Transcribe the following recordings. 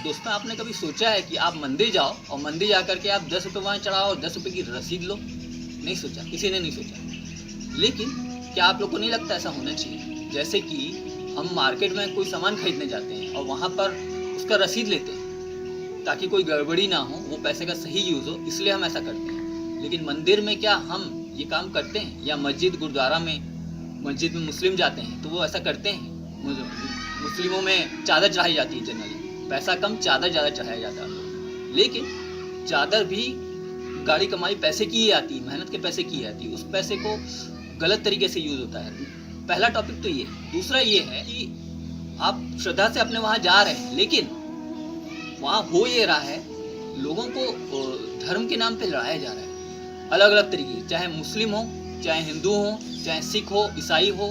दोस्तों, आपने कभी सोचा है कि आप मंदिर जाओ और मंदिर जा कर के आप 10 रुपये वहाँ चढ़ाओ और 10 रुपये की रसीद लो? नहीं सोचा, किसी ने नहीं सोचा। लेकिन क्या आप लोग को नहीं लगता ऐसा होना चाहिए? जैसे कि हम मार्केट में कोई सामान खरीदने जाते हैं और वहाँ पर उसका रसीद लेते हैं ताकि कोई गड़बड़ी ना हो, वो पैसे का सही यूज़ हो, इसलिए हम ऐसा करते हैं। लेकिन मंदिर में क्या हम ये काम करते हैं? या मस्जिद गुरुद्वारा में, मस्जिद में मुस्लिम जाते हैं तो वो ऐसा करते हैं? मुस्लिमों में चादर चढ़ाई जाती है, जनरली पैसा कम चादर ज़्यादा चढ़ाया जाता है। लेकिन चादर भी गाड़ी कमाई पैसे की ही आती है, मेहनत के पैसे की ही आती है। उस पैसे को गलत तरीके से यूज़ होता है। पहला टॉपिक तो ये। दूसरा ये है कि आप श्रद्धा से अपने वहाँ जा रहे हैं, लेकिन वहाँ हो ये रहा है, लोगों को धर्म के नाम पे लड़ाया जा रहा है अलग अलग तरीके, चाहे मुस्लिम हो, चाहे हिंदू हो, चाहे सिख हो, ईसाई हो,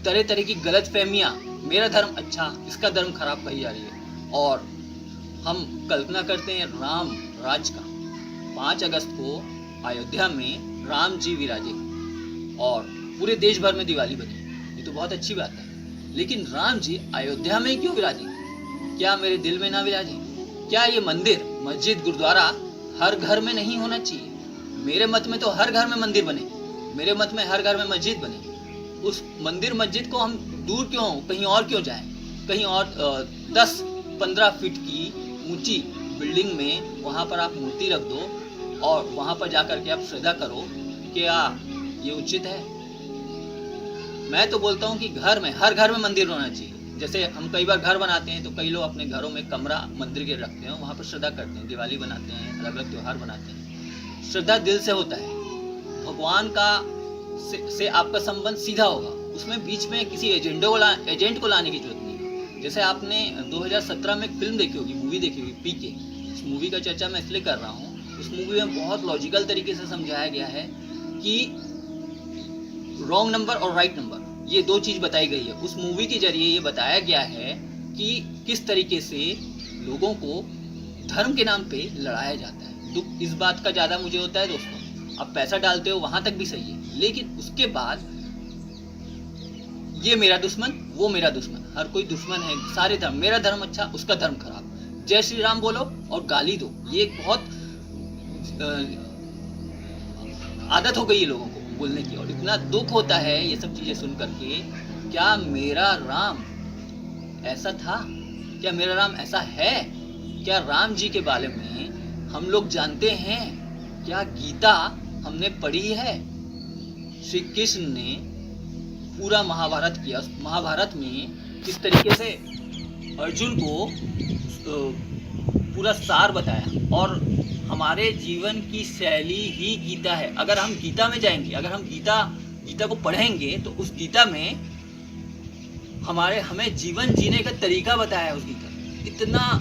तरह तरह की गलत फहमियाँ, मेरा धर्म अच्छा, इसका धर्म खराब कही जा रही है। और हम कल्पना करते हैं राम राज का। 5 अगस्त को अयोध्या में राम जी विराजे और पूरे देश भर में दिवाली बनी, ये तो बहुत अच्छी बात है। लेकिन राम जी अयोध्या में क्यों विराजे? क्या मेरे दिल में ना विराजे? क्या ये मंदिर, मस्जिद, गुरुद्वारा हर घर में नहीं होना चाहिए? मेरे मत में तो हर घर में मंदिर बने, मेरे मत में हर घर में मस्जिद बने। उस मंदिर मस्जिद को हम दूर क्यों, कहीं और क्यों जाएं? कहीं और 10-15 फीट की ऊंची बिल्डिंग में वहाँ पर आप मूर्ति रख दो और वहाँ पर जाकर के आप श्रद्धा करो, क्या ये उचित है? मैं तो बोलता हूँ कि घर में, हर घर में मंदिर होना चाहिए। जैसे हम कई बार घर बनाते हैं तो कई लोग अपने घरों में कमरा मंदिर के रखते हैं, वहाँ पर श्रद्धा करते हैं, दिवाली बनाते हैं, अलग अलग त्यौहार बनाते हैं। श्रद्धा दिल से होता है, भगवान का से आपका संबंध सीधा होगा, उसमें बीच में किसी एजेंट को लाने की जरूरत नहीं है। जैसे आपने 2017 में एक फिल्म देखी होगी, मूवी देखी होगी, पीके। इस मूवी का चर्चा मैं इसलिए कर रहा हूँ, उस मूवी में बहुत लॉजिकल तरीके से समझाया गया है कि रॉन्ग नंबर और राइट नंबर, ये 2 चीज़ बताई गई है। उस मूवी के जरिए ये बताया गया है कि किस तरीके से लोगों को धर्म के नाम पे लड़ाया जाता है। दुख इस बात का ज़्यादा मुझे होता है दोस्तों, आप पैसा डालते हो वहाँ तक भी सही है, लेकिन उसके बाद ये मेरा दुश्मन, वो मेरा दुश्मन, हर कोई दुश्मन है, सारे धर्म, मेरा धर्म अच्छा, उसका धर्म खराब, जय श्री राम बोलो और गाली दो, ये एक बहुत आदत हो गई है लोगों को बोलने की। और इतना दुख होता है ये सब चीज़ें सुन करके। क्या मेरा राम ऐसा था? क्या मेरा राम ऐसा है? क्या राम जी के बारे में हम लोग जानते हैं? क्या गीता हमने पढ़ी है? श्री कृष्ण ने पूरा महाभारत किया, महाभारत में किस तरीके से अर्जुन को पूरा सार बताया। और हमारे जीवन की शैली ही गीता है। अगर हम गीता में जाएंगे, अगर हम गीता को पढ़ेंगे तो उस गीता में हमें जीवन जीने का तरीका बताया है। उस गीता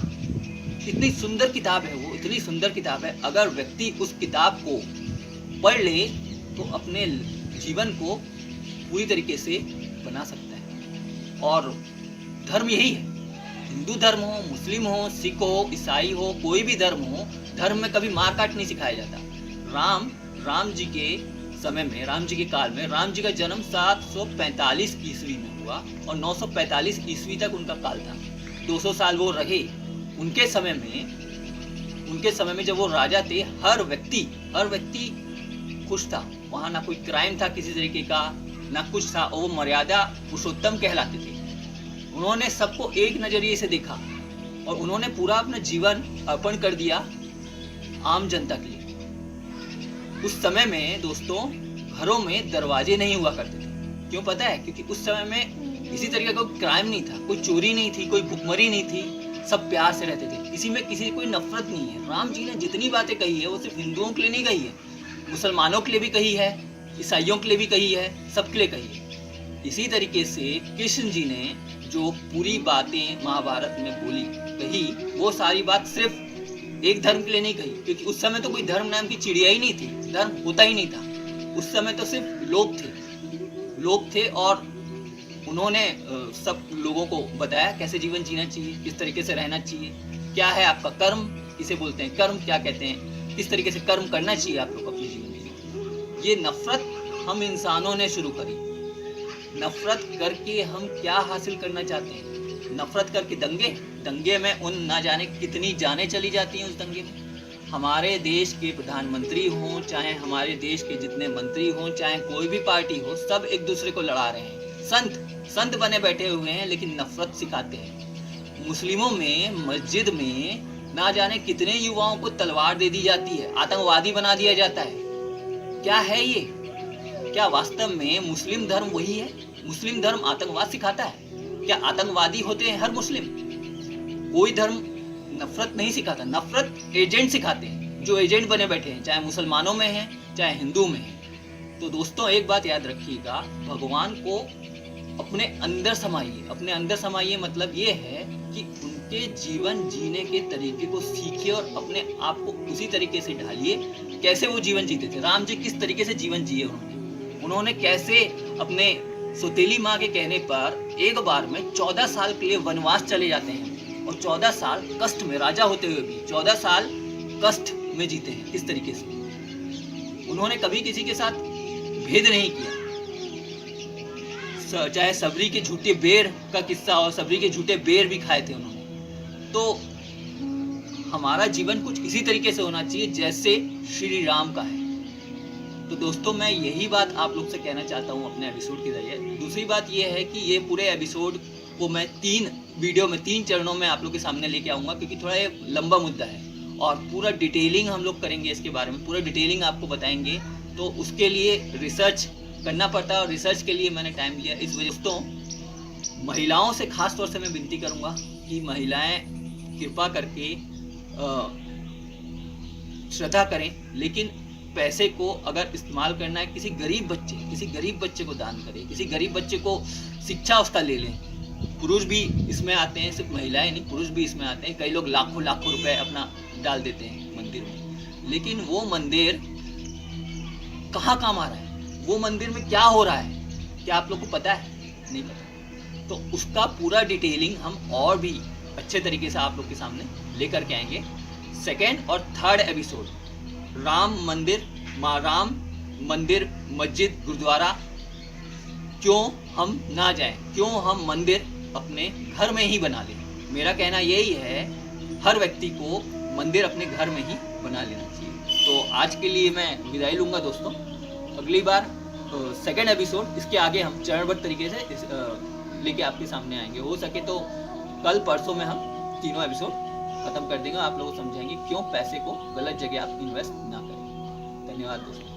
इतनी सुंदर किताब है, वो इतनी सुंदर किताब है। अगर व्यक्ति उस किताब को पढ़ ले तो अपने जीवन को पूरी तरीके से बना सकता है। और धर्म यही है, हिंदू धर्म हो, मुस्लिम हो, सिख हो, ईसाई हो, कोई भी धर्म हो, धर्म में कभी मार काट नहीं सिखाया जाता। राम जी के समय में, राम जी के काल में, राम जी का जन्म 745 ईस्वी में हुआ और 945 ईस्वी तक उनका काल था। 200 साल वो रहे। उनके समय में जब वो राजा थे, हर व्यक्ति खुश था। वहाँ ना कोई क्राइम था किसी तरीके का, ना कुछ था, और वो मर्यादा पुरुषोत्तम कहलाते थे। उन्होंने सबको एक नजरिए से देखा और उन्होंने पूरा अपना जीवन अर्पण कर दिया आम जनता के लिए। उस समय में दोस्तों घरों में दरवाजे नहीं हुआ करते थे। क्यों पता है? क्योंकि उस समय में किसी तरीके का कोई क्राइम नहीं था, कोई चोरी नहीं थी, कोई भुखमरी नहीं थी, सब प्यार से रहते थे। किसी में किसी कोई नफरत नहीं है। राम जी ने जितनी बातें कही है वो सिर्फ हिंदुओं के लिए नहीं कही है, मुसलमानों के लिए भी कही है, ईसाइयों के लिए भी कही है, सबके लिए कही है। इसी तरीके से कृष्ण जी ने जो पूरी बातें महाभारत में कही, वो सारी बात सिर्फ एक धर्म के लिए नहीं कही, क्योंकि उस समय तो कोई धर्म नाम की चिड़िया ही नहीं थी, धर्म होता ही नहीं था। उस समय तो सिर्फ लोग थे और उन्होंने सब लोगों को बताया कैसे जीवन जीना चाहिए, किस तरीके से रहना चाहिए, क्या है आपका कर्म, किसे बोलते हैं कर्म, क्या कहते हैं, किस तरीके से कर्म करना चाहिए आप लोग अपने जीवन में। ये नफरत हम इंसानों ने शुरू करी। नफरत करके हम क्या हासिल करना चाहते हैं? नफरत करके दंगे में उन ना जाने कितनी जानें चली जाती हैं उस दंगे में। हमारे देश के प्रधानमंत्री हों, चाहे हमारे देश के जितने मंत्री हों, चाहे कोई भी पार्टी हो, सब एक दूसरे को लड़ा रहे हैं। संत बने बैठे हुए हैं, लेकिन नफरत सिखाते हैं। मुस्लिमों में मस्जिद में ना जाने कितने युवाओं को तलवार दे दी जाती है, आतंकवादी बना दिया जाता है। क्या है ये? क्या वास्तव में मुस्लिम धर्म वही है? मुस्लिम धर्म आतंकवाद सिखाता है? क्या आतंकवादी होते हैं हर मुस्लिम? कोई धर्म नफरत नहीं सिखाता, नफरत एजेंट सिखाते हैं, जो एजेंट बने बैठे हैं, चाहे मुसलमानों में हैं, चाहे हिंदू में हैं। तो दोस्तों एक बात याद रखिएगा, भगवान को अपने अंदर समाइए। अपने अंदर समाइए मतलब ये है कि उनके जीवन जीने के तरीके को सीखिए और अपने आप को उसी तरीके से ढालिए कैसे वो जीवन जीते थे। राम जी किस तरीके से जीवन जिए उन्होंने कैसे अपने सौतेली माँ के कहने पर एक बार में 14 साल के लिए वनवास चले जाते हैं और 14 साल कष्ट में, राजा होते हुए भी 14 साल कष्ट में जीते हैं। किस तरीके से उन्होंने कभी किसी के साथ भेद नहीं किया। चाहे सबरी के झूठे बेर का किस्सा और सबरी के झूठे बेर भी खाए थे उन्होंने। तो हमारा जीवन कुछ इसी तरीके से होना चाहिए जैसे श्री राम का है। तो दोस्तों मैं यही बात आप लोग से कहना चाहता हूँ अपने एपिसोड के जरिए। दूसरी बात यह है कि ये पूरे एपिसोड को मैं 3 वीडियो में 3 चरणों में आप लोग के सामने लेके आऊँगा, क्योंकि थोड़ा ये लंबा मुद्दा है और पूरा डिटेलिंग हम लोग करेंगे इसके बारे में, पूरा डिटेलिंग आपको बताएंगे। तो उसके लिए रिसर्च करना पड़ता है और रिसर्च के लिए मैंने टाइम लिया। इस वजह से तो महिलाओं से खास तौर से मैं विनती करूँगा कि महिलाएं कृपा करके श्रद्धा करें, लेकिन पैसे को अगर इस्तेमाल करना है किसी गरीब बच्चे को दान करें, किसी गरीब बच्चे को शिक्षा उसका ले लें। पुरुष भी इसमें आते हैं, सिर्फ महिलाएं नहीं, पुरुष भी इसमें आते हैं। कई लोग लाखों रुपए अपना डाल देते हैं मंदिर में, लेकिन वो मंदिर कहाँ काम आ रहा है, वो मंदिर में क्या हो रहा है, क्या आप लोग को पता है? नहीं पता। तो उसका पूरा डिटेलिंग हम और भी अच्छे तरीके से आप लोग के सामने लेकर के आएंगे। 2nd और 3rd एपिसोड, राम मंदिर, माँ राम मंदिर, मस्जिद, गुरुद्वारा क्यों हम ना जाएं, क्यों हम मंदिर अपने घर में ही बना लें। मेरा कहना यही है, हर व्यक्ति को मंदिर अपने घर में ही बना लेना चाहिए। तो आज के लिए मैं विदाई लूँगा दोस्तों। अगली बार 2nd एपिसोड, इसके आगे हम चरणबद्ध तरीके से लेके आपके सामने आएंगे। हो सके तो कल परसों में हम तीनों एपिसोड खत्म कर देंगे। आप लोगों को समझाएंगे क्यों पैसे को गलत जगह आप इन्वेस्ट ना करें। धन्यवाद दोस्तों।